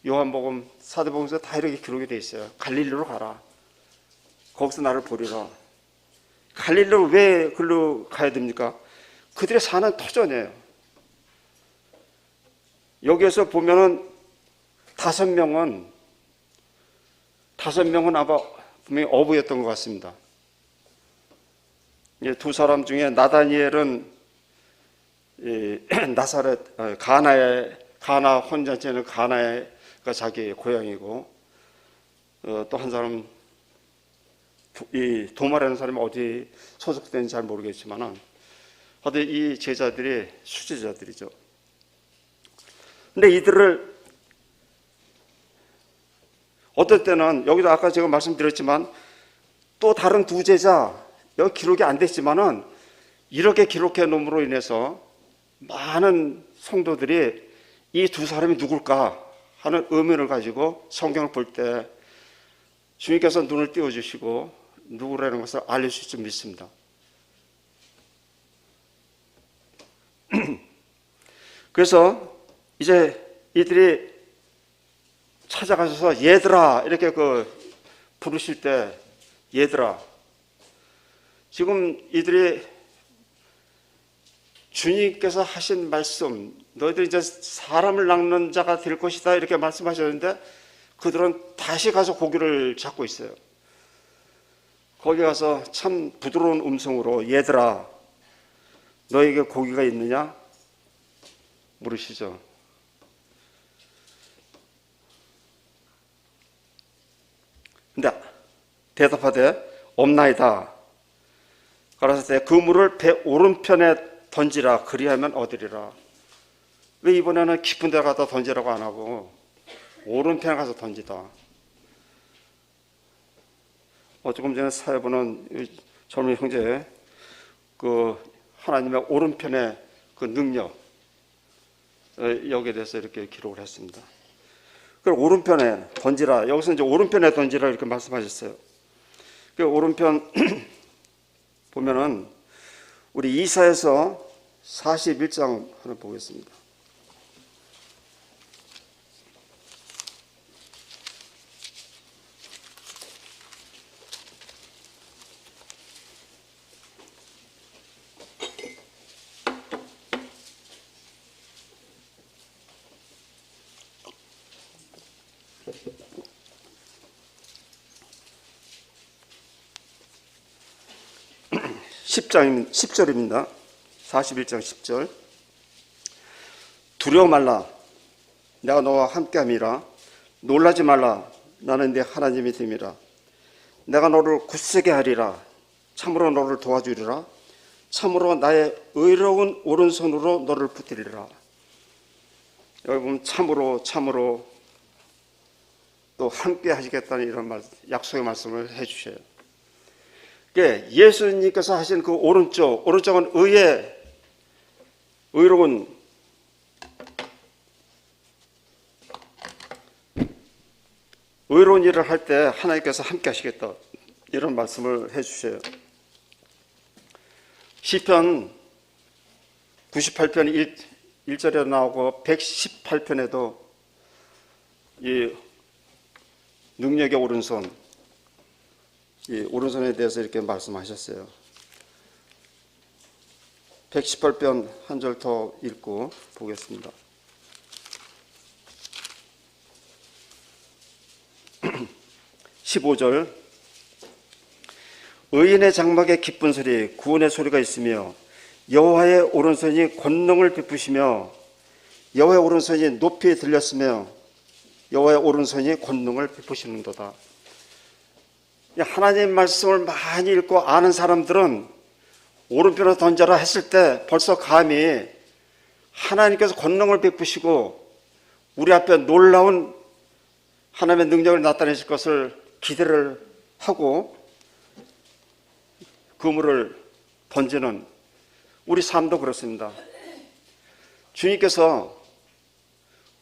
요한복음 사도복음에서 다 이렇게 기록이 되어 있어요. 갈릴리로 가라. 거기서 나를 보리라. 갈릴리로 왜 글로 가야 됩니까? 그들이 사는 터전이에요. 여기에서 보면은 5명은 아마 분명히 어부였던 것 같습니다. 두 사람 중에 나다니엘은 나사렛 가나 혼잔치는 가나가 자기 고향이고 또 한 사람 이 도마라는 사람이 어디 소속되는지 잘 모르겠지만은 하여튼 이 제자들이 수제자들이죠. 근데 이들을 어떨 때는 여기도 아까 제가 말씀드렸지만 또 다른 2 제자 여기 기록이 안 됐지만은 이렇게 기록해 놓음으로 인해서 많은 성도들이 이 2 사람이 누굴까 하는 의문을 가지고 성경을 볼 때 주님께서 눈을 띄워주시고 누구라는 것을 알려주실 줄 믿습니다. 그래서 이제 이들이 찾아가셔서 얘들아 이렇게 부르실 때 얘들아 지금 이들이 주님께서 하신 말씀 너희들이 이제 사람을 낚는 자가 될 것이다 이렇게 말씀하셨는데 그들은 다시 가서 고기를 잡고 있어요. 거기 가서 참 부드러운 음성으로 얘들아 너에게 고기가 있느냐 물으시죠. 근데 대답하되 없나이다. 가라사대 그물을 배 오른편에 던지라 그리하면 얻으리라. 왜 이번에는 깊은 데 가다 던지라고 안 하고 오른편에 가서 던지다. 조금 전에 사회 보는 젊은 형제 하나님의 오른편의 능력 여기에 대해서 이렇게 기록을 했습니다. 그리고 오른편에 던지라. 여기서 이제 오른편에 던지라 이렇게 말씀하셨어요. 그 오른편 보면은 우리 이사야서 41장 하나 보겠습니다. (10장) 10절입니다. 41장 10절. 두려워 말라. 내가 너와 함께함이라. 놀라지 말라. 나는 네 하나님이 됨이라. 내가 너를 굳세게 하리라. 참으로 너를 도와주리라. 참으로 나의 의로운 오른손으로 너를 붙들리라. 여기 보면 참으로 또 함께 하시겠다는 이런 약속의 말씀을 해주셔요. 예수님께서 하신 그 오른쪽은 의로운 일을 할 때 하나님께서 함께 하시겠다 이런 말씀을 해주셔요. 시편 98편 1절에 나오고 118편에도 이 능력의 오른손, 이 오른손에 대해서 이렇게 말씀하셨어요. 118편 한 절 더 읽고 보겠습니다. 15절 의인의 장막에 기쁜 소리, 구원의 소리가 있으며 여호와의 오른손이 권능을 베푸시며 여호와의 오른손이 높이 들렸으며 여호와의 오른손이 권능을 베푸시는도다. 하나님 말씀을 많이 읽고 아는 사람들은 오른편으로 던져라 했을 때 벌써 감히 하나님께서 권능을 베푸시고 우리 앞에 놀라운 하나님의 능력을 나타내실 것을 기대를 하고 그물을 던지는 우리 삶도 그렇습니다. 주님께서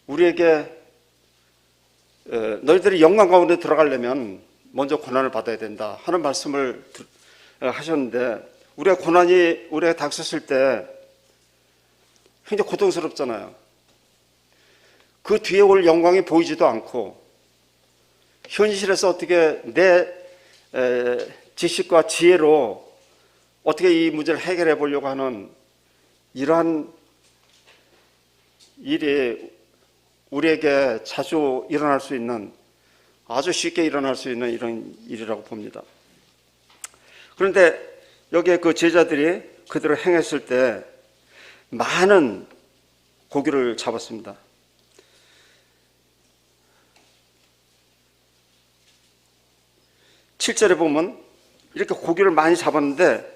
우리에게 너희들이 영광 가운데 들어가려면 먼저 고난을 받아야 된다 하는 말씀을 하셨는데 우리가 고난이 우리가 닥쳤을 때 굉장히 고통스럽잖아요. 그 뒤에 올 영광이 보이지도 않고 현실에서 어떻게 내 지식과 지혜로 어떻게 이 문제를 해결해 보려고 하는 이러한 일이 우리에게 자주 일어날 수 있는 아주 쉽게 일어날 수 있는 이런 일이라고 봅니다. 그런데 여기에 그 제자들이 그대로 행했을 때 많은 고기를 잡았습니다. 7절에 보면 이렇게 고기를 많이 잡았는데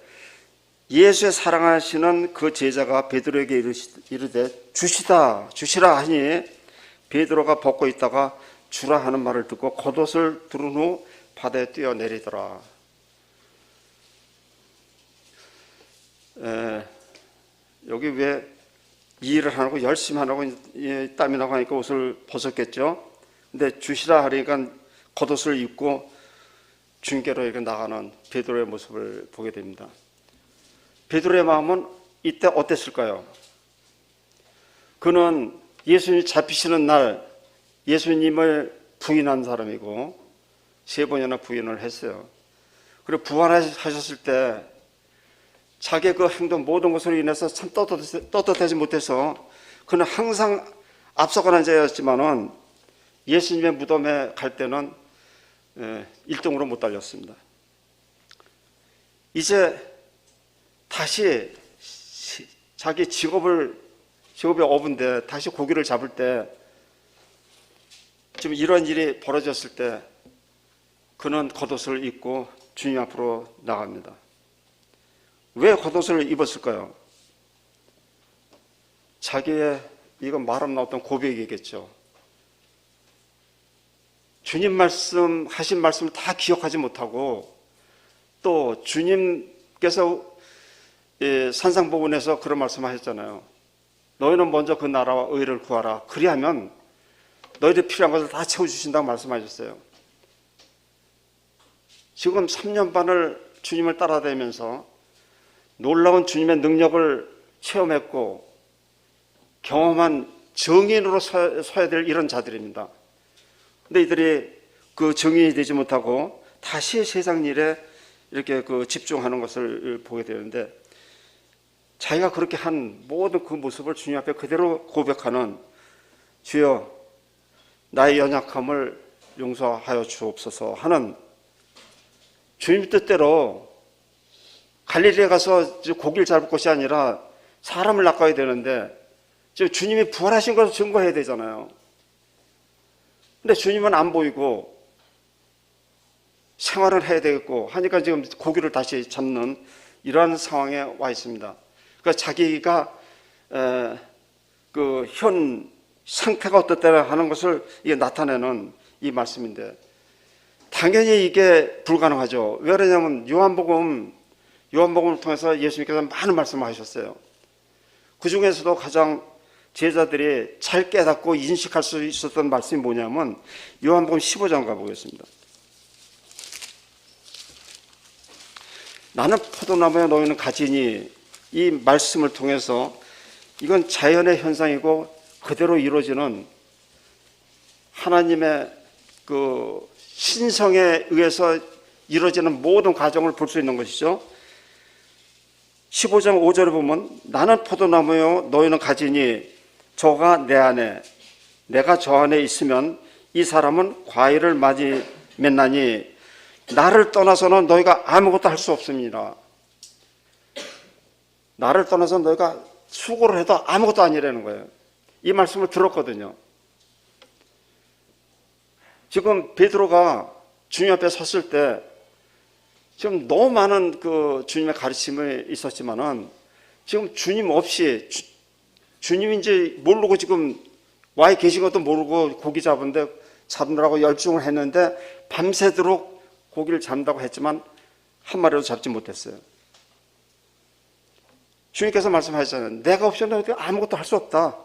예수의 사랑하시는 그 제자가 베드로에게 이르되 주시라 하니 베드로가 벗고 있다가 주라 하는 말을 듣고 겉옷을 두른 후 바다에 뛰어내리더라. 여기 왜 이 일을 하고 열심히 하라고 땀이 나고 하니까 옷을 벗었겠죠. 근데 주시라 하니까 겉옷을 입고 중계로 이렇게 나가는 베드로의 모습을 보게 됩니다. 베드로의 마음은 이때 어땠을까요? 그는 예수님이 잡히시는 날 예수님을 부인한 사람이고 3번이나 부인을 했어요. 그리고 부활하셨을 때 자기의 그 행동 모든 것으로 인해서 참 떳떳하지 못해서 그는 항상 앞서가는 자였지만은 예수님의 무덤에 갈 때는 1등으로 못 달렸습니다. 이제 다시 자기 직업에 어분데 다시 고기를 잡을 때 지금 이런 일이 벌어졌을 때 그는 겉옷을 입고 주님 앞으로 나갑니다. 왜 겉옷을 입었을까요? 자기의 이건 말하면 나왔던 고백이겠죠. 주님 하신 말씀을 다 기억하지 못하고 또 주님께서 산상복음에서 그런 말씀하셨잖아요. 너희는 먼저 그 나라와 의를 구하라. 그리하면 너희들 필요한 것을 다 채워주신다고 말씀하셨어요. 지금 3년 반을 주님을 따라다니면서 놀라운 주님의 능력을 체험했고 경험한 정인으로 서야 될 이런 자들입니다. 근데 이들이 그 정인이 되지 못하고 다시 세상 일에 이렇게 집중하는 것을 보게 되는데 자기가 그렇게 한 모든 그 모습을 주님 앞에 그대로 고백하는 주여 나의 연약함을 용서하여 주옵소서 하는 주님 뜻대로 갈릴리에 가서 고기를 잡을 것이 아니라 사람을 낚아야 되는데 주님이 부활하신 것을 증거해야 되잖아요. 근데 주님은 안 보이고 생활을 해야 되겠고 하니까 지금 고기를 다시 잡는 이러한 상황에 와 있습니다. 그러니까 자기가 그 현 상태가 어떻다라 하는 것을 이게 나타내는 이 말씀인데, 당연히 이게 불가능하죠. 왜 그러냐면 요한복음을 통해서 예수님께서 많은 말씀을 하셨어요. 그 중에서도 가장 제자들이 잘 깨닫고 인식할 수 있었던 말씀이 뭐냐면 요한복음 15장 가보겠습니다. 나는 포도나무에 너희는 가지니, 이 말씀을 통해서 이건 자연의 현상이고 그대로 이루어지는 하나님의 그 신성에 의해서 이루어지는 모든 과정을 볼 수 있는 것이죠. 15장 5절에 보면 나는 포도나무요 너희는 가지니 저가 내 안에 내가 저 안에 있으면 이 사람은 과일을 많이 맺나니 나를 떠나서는 너희가 아무것도 할 수 없습니다. 나를 떠나서 너희가 수고를 해도 아무것도 아니라는 거예요. 이 말씀을 들었거든요. 지금 베드로가 주님 앞에 섰을 때 지금 너무 많은 그 주님의 가르침이 있었지만은 지금 주님 없이 주님인지 모르고 지금 와 계신 것도 모르고 고기 잡느라고 열중을 했는데 밤새도록 고기를 잡는다고 했지만 한 마리도 잡지 못했어요. 주님께서 말씀하셨잖아요. 내가 없이는 아무것도 할 수 없다.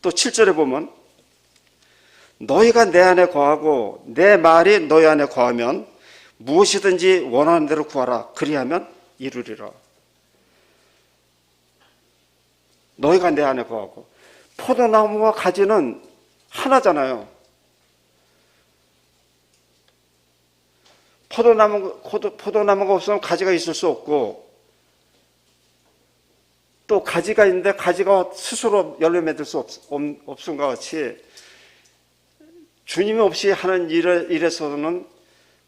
또 7절에 보면 너희가 내 안에 거하고 내 말이 너희 안에 거하면 무엇이든지 원하는 대로 구하라. 그리하면 이루리라. 너희가 내 안에 거하고, 포도나무와 가지는 하나잖아요. 포도나무가 없으면 가지가 있을 수 없고, 또 가지가 있는데 가지가 스스로 열매 맺을 수 없음과 같이 주님이 없이 하는 일에서는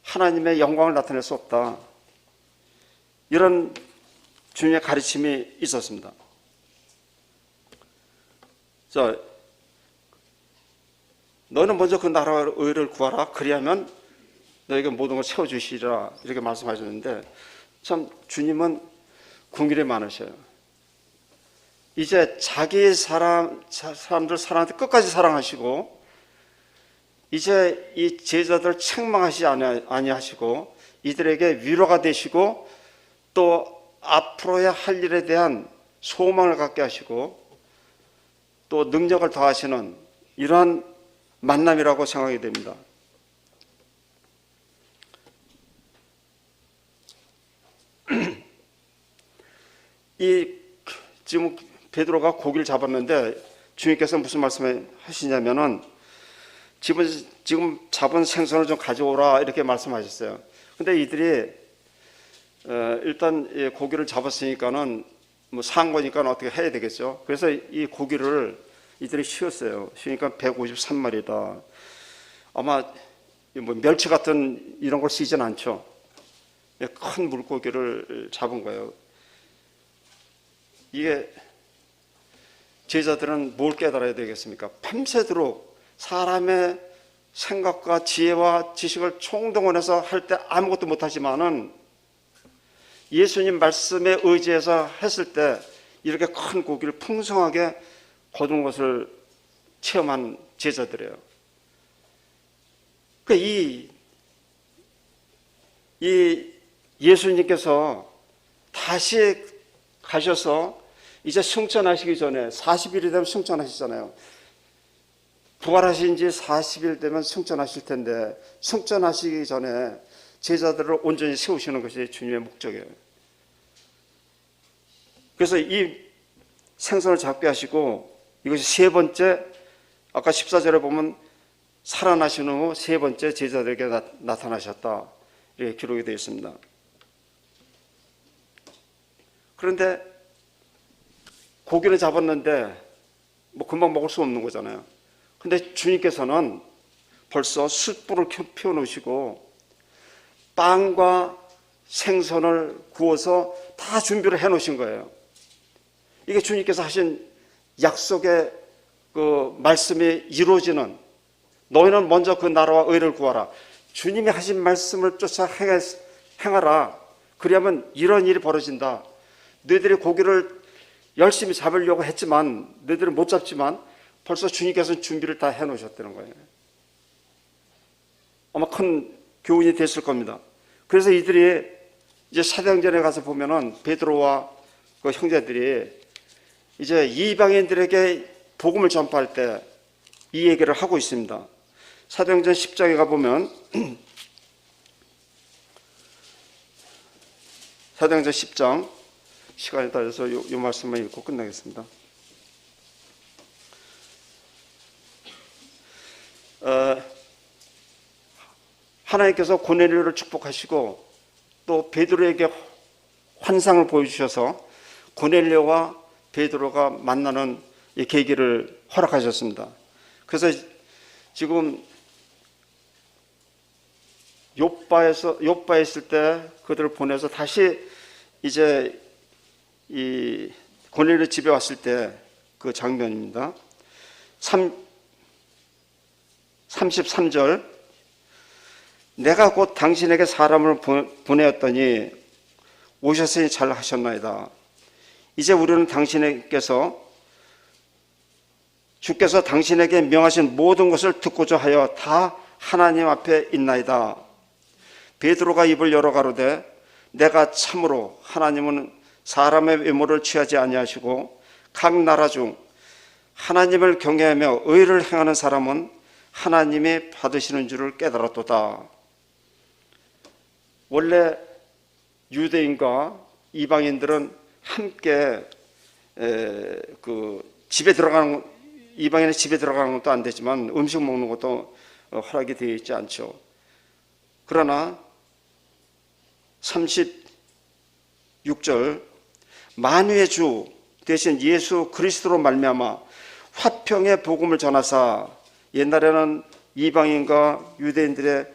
하나님의 영광을 나타낼 수 없다. 이런 주님의 가르침이 있었습니다. 자, 너는 먼저 그 나라와 의를 구하라. 그리하면 너에게 모든 걸 채워주시리라. 이렇게 말씀하셨는데, 참 주님은 긍휼이 많으셔요. 이제 자기 사람들 사랑한테 끝까지 사랑하시고, 이제 이 제자들 책망하시지 아니하시고 이들에게 위로가 되시고 또 앞으로의 할 일에 대한 소망을 갖게 하시고 또 능력을 더하시는 이러한 만남이라고 생각이 됩니다. 지금 베드로가 고기를 잡았는데 주님께서 무슨 말씀을 하시냐면은 지금 잡은 생선을 좀 가져오라 이렇게 말씀하셨어요. 근데 이들이 일단 고기를 잡았으니까는 뭐 산 거니까 어떻게 해야 되겠죠. 그래서 이 고기를 이들이 씌웠어요. 씌우니까 153마리다. 아마 뭐 멸치 같은 이런 걸 씌진 않죠. 큰 물고기를 잡은 거예요. 이게 제자들은 뭘 깨달아야 되겠습니까? 밤새도록 사람의 생각과 지혜와 지식을 총동원해서 할 때 아무것도 못하지만은 예수님 말씀에 의지해서 했을 때 이렇게 큰 고기를 풍성하게 거둔 것을 체험한 제자들이에요. 그러니까 이 예수님께서 다시 가셔서 이제 승천하시기 전에 40일이 되면 승천하시잖아요. 부활하신 지 40일 되면 승천하실 텐데 승천하시기 전에 제자들을 온전히 세우시는 것이 주님의 목적이에요. 그래서 이 생선을 잡게 하시고 이것이 세 번째, 아까 14절에 보면 살아나신 후 세 번째 제자들에게 나타나셨다 이렇게 기록이 되어 있습니다. 그런데 고기를 잡았는데 뭐 금방 먹을 수 없는 거잖아요. 근데 주님께서는 벌써 숯불을 피워놓으시고 빵과 생선을 구워서 다 준비를 해놓으신 거예요. 이게 주님께서 하신 약속의 그 말씀이 이루어지는, 너희는 먼저 그 나라와 의를 구하라. 주님이 하신 말씀을 쫓아 행하라. 그리하면 이런 일이 벌어진다. 너희들이 고기를 열심히 잡으려고 했지만, 너희들은 못 잡지만 벌써 주님께서 준비를 다 해놓으셨다는 거예요. 아마 큰 교훈이 됐을 겁니다. 그래서 이들이 이제 사도행전에 가서 보면은 베드로와 그 형제들이 이제 이방인들에게 복음을 전파할 때 이 얘기를 하고 있습니다. 사도행전 10장에 가보면 사도행전 10장, 시간이 달려서 이 말씀만 읽고 끝나겠습니다. 하나님께서 고넬료를 축복하시고 또 베드로에게 환상을 보여주셔서 고넬료와 베드로가 만나는 이 계기를 허락하셨습니다. 그래서 지금 요바에 있을 때 그들을 보내서 다시 이제 이 고넬료 집에 왔을 때 그 장면입니다. 33절, 내가 곧 당신에게 사람을 보내었더니 오셨으니 잘 하셨나이다. 이제 우리는 주께서 당신에게 명하신 모든 것을 듣고자 하여 다 하나님 앞에 있나이다. 베드로가 입을 열어 가로되 내가 참으로 하나님은 사람의 외모를 취하지 아니하시고 각 나라 중 하나님을 경외하며 의를 행하는 사람은 하나님이 받으시는 줄을 깨달았도다. 원래 유대인과 이방인들은 함께 이방인의 집에 들어가는 것도 안 되지만 음식 먹는 것도 허락이 되어 있지 않죠. 그러나 36절, 만유의 주 대신 예수 그리스도로 말미암아 화평의 복음을 전하사, 옛날에는 이방인과 유대인들의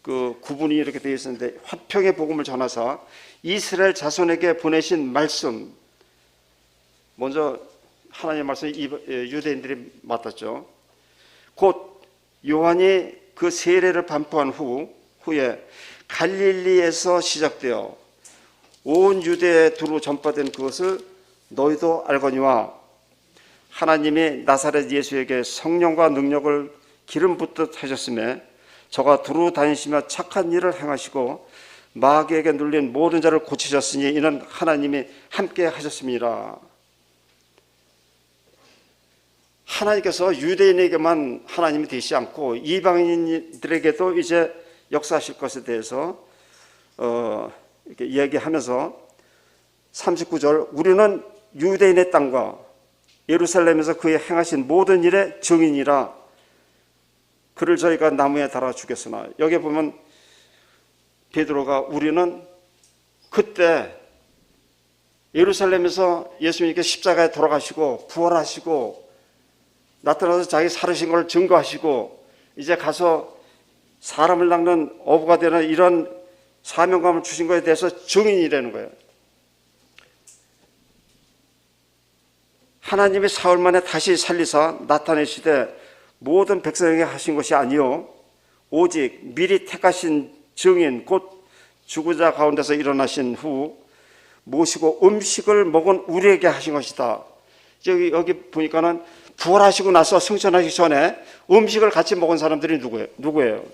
그 구분이 이렇게 되어 있었는데 화평의 복음을 전하사 이스라엘 자손에게 보내신 말씀, 먼저 하나님의 말씀이 유대인들이 맡았죠. 곧 요한이 그 세례를 반포한 후에 갈릴리에서 시작되어 온 유대에 두루 전파된 그것을 너희도 알거니와 하나님이 나사렛 예수에게 성령과 능력을 기름 붓듯 하셨음에 저가 두루 다니시며 착한 일을 행하시고 마귀에게 눌린 모든 자를 고치셨으니 이는 하나님이 함께 하셨습니다. 하나님께서 유대인에게만 하나님이 되시지 않고 이방인들에게도 이제 역사하실 것에 대해서 이렇게 이야기하면서 39절, 우리는 유대인의 땅과 예루살렘에서 그의 행하신 모든 일의 증인이라 그를 저희가 나무에 달아 죽였으나, 여기 보면 베드로가 우리는 그때 예루살렘에서 예수님께 십자가에 돌아가시고 부활하시고 나타나서 자기 살으신 걸 증거하시고 이제 가서 사람을 낚는 어부가 되는 이런 사명감을 주신 것에 대해서 증인이라는 거예요. 하나님이 사흘 만에 다시 살리사 나타내시되 모든 백성에게 하신 것이 아니요 오직 미리 택하신 증인 곧 죽은 자 가운데서 일어나신 후 모시고 음식을 먹은 우리에게 하신 것이다. 여기 보니까는 부활하시고 나서 승천하기 전에 음식을 같이 먹은 사람들이 누구예요?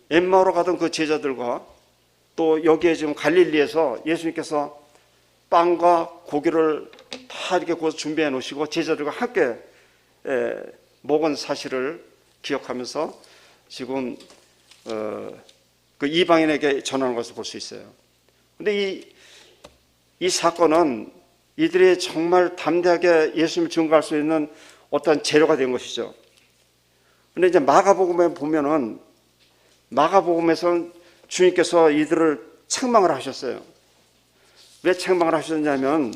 엠마오로 가던 그 제자들과 또 여기에 지금 갈릴리에서 예수님께서 빵과 고기를 다 이렇게 구워서 준비해 놓으시고 제자들과 함께 먹은 사실을 기억하면서 지금 그 이방인에게 전하는 것을 볼 수 있어요. 근데 이 사건은 이들이 정말 담대하게 예수님을 증거할 수 있는 어떤 재료가 된 것이죠. 근데 이제 마가복음에 보면은 마가복음에서는 주님께서 이들을 책망을 하셨어요. 왜 책망을 하셨냐면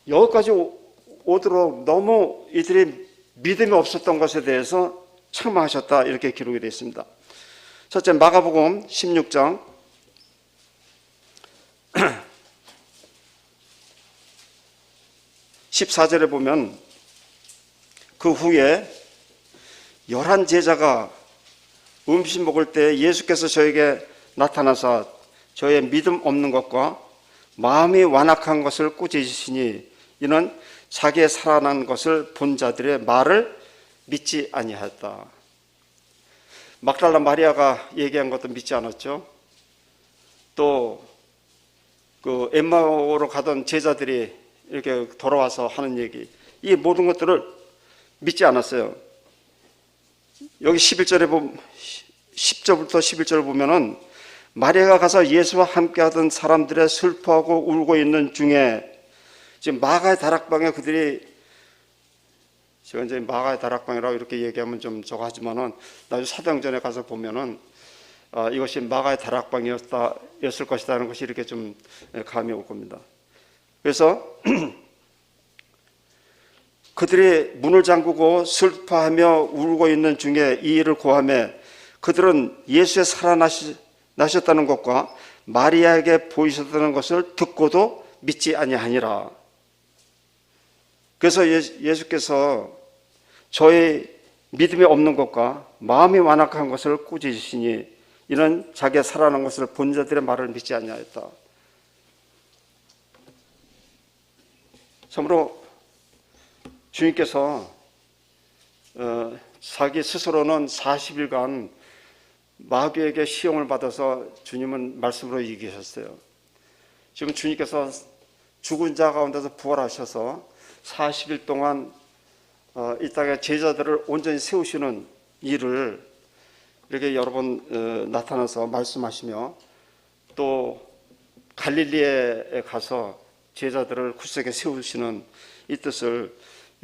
여기까지 오도록 너무 이들이 믿음이 없었던 것에 대해서 책망하셨다, 이렇게 기록이 되어 있습니다. 첫째, 마가복음 16장 14절에 보면 그 후에 11 제자가 음식 먹을 때 예수께서 저에게 나타나서 저의 믿음 없는 것과 마음이 완악한 것을 꾸짖으시니 이는 자기의 살아난 것을 본 자들의 말을 믿지 아니하였다. 막달라 마리아가 얘기한 것도 믿지 않았죠. 또 그 엠마오로 가던 제자들이 이렇게 돌아와서 하는 얘기, 이 모든 것들을 믿지 않았어요. 여기 11절에 보면 10절부터 11절을 보면은 마리아가 가서 예수와 함께 하던 사람들의 슬퍼하고 울고 있는 중에 지금 마가의 다락방에 그들이, 제가 이제 마가의 다락방이라고 이렇게 얘기하면 좀 저거 하지만은 나중에 사도행전에 가서 보면은 이것이 마가의 다락방이었을 것이다 하는 것이 이렇게 좀 감이 올 겁니다. 그래서 그들이 문을 잠그고 슬퍼하며 울고 있는 중에 이 일을 고하며 그들은 예수의 살아나셨다는 것과 마리아에게 보이셨다는 것을 듣고도 믿지 아니하니라. 그래서 예수께서 저의 믿음이 없는 것과 마음이 완악한 것을 꾸짖으시니 이는 자기가 살아난 것을 본 자들의 말을 믿지 아니하였다. 참으로 주님께서 자기 스스로는 40일간 마귀에게 시험을 받아서 주님은 말씀으로 이기셨어요. 지금 주님께서 죽은 자 가운데서 부활하셔서 40일 동안 이 땅에 제자들을 온전히 세우시는 일을 이렇게 여러 번 나타나서 말씀하시며 또 갈릴리에 가서 제자들을 굳세게 세우시는 이 뜻을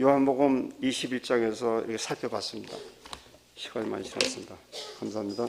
요한복음 21장에서 이렇게 살펴봤습니다. 시간이 많이 지났습니다. 감사합니다.